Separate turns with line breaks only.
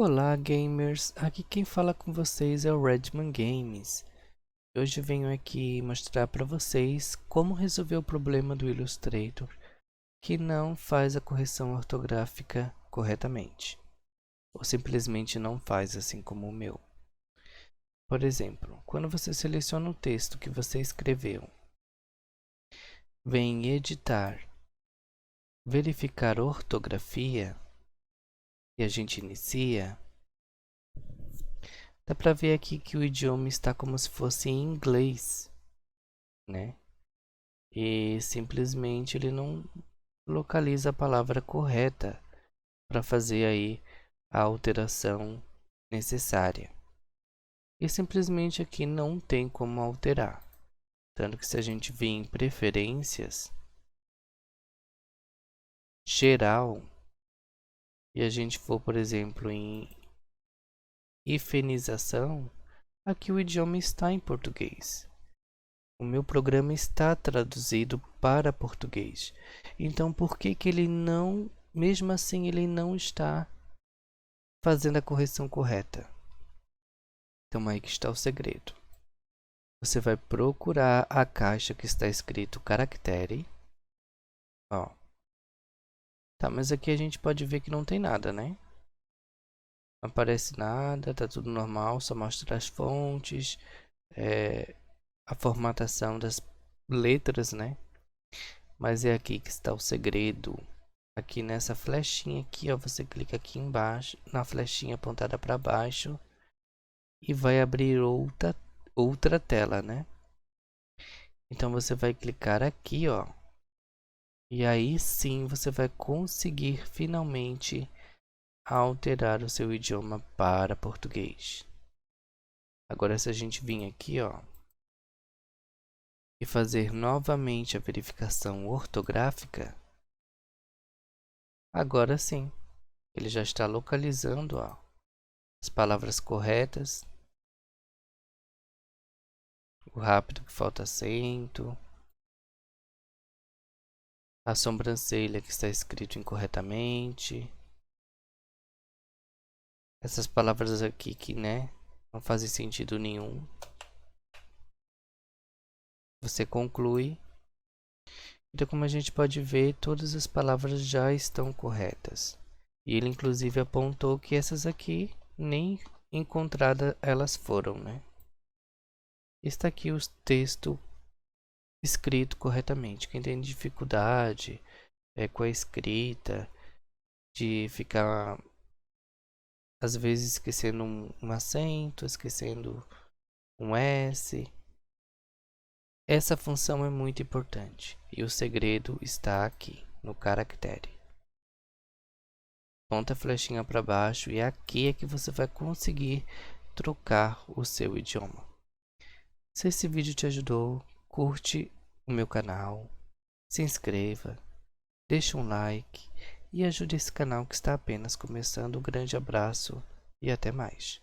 Olá, gamers! Aqui quem fala com vocês é o Redman Games. Hoje venho aqui mostrar para vocês como resolver o problema do Illustrator que não faz a correção ortográfica corretamente, ou simplesmente não faz, assim como o meu. Por exemplo, quando você seleciona o texto que você escreveu, vem em editar, verificar ortografia e a gente inicia. Dá para ver aqui que o idioma está como se fosse em inglês, né? E simplesmente ele não localiza a palavra correta para fazer aí a alteração necessária. E simplesmente aqui não tem como alterar. Tanto que se a gente vir em preferências, geral, e a gente for, por exemplo, em hifenização, aqui o idioma está em português. O meu programa está traduzido para português. Então, por que que ele não, mesmo assim, ele não está fazendo a correção correta? Então, aí que está o segredo. Você vai procurar a caixa que está escrito caractere. Ó. Tá, mas aqui a gente pode ver que não tem nada, né? Não aparece nada, tá tudo normal, só mostra as fontes, a formatação das letras, né? Mas é aqui que está o segredo. Aqui nessa flechinha aqui, ó, você clica aqui embaixo, na flechinha apontada para baixo e vai abrir outra tela, né? Então você vai clicar aqui, ó, e aí sim você vai conseguir finalmente alterar o seu idioma para português. Agora se a gente vir aqui, ó, e fazer novamente a verificação ortográfica, agora sim, ele já está localizando, ó, as palavras corretas, o rápido que falta acento, a sobrancelha que está escrito incorretamente, essas palavras aqui que, né, não fazem sentido nenhum. Você conclui. Então, como a gente pode ver, todas as palavras já estão corretas. E ele inclusive apontou que essas aqui nem encontradas elas foram, né? Está aqui o texto escrito corretamente. Quem tem dificuldade com a escrita, de ficar às vezes esquecendo um acento, esquecendo um S. Essa função é muito importante e o segredo está aqui no caractere. Ponta a flechinha para baixo e aqui é que você vai conseguir trocar o seu idioma. Se esse vídeo te ajudou, curte o meu canal, se inscreva, deixe um like e ajude esse canal que está apenas começando. Um grande abraço e até mais.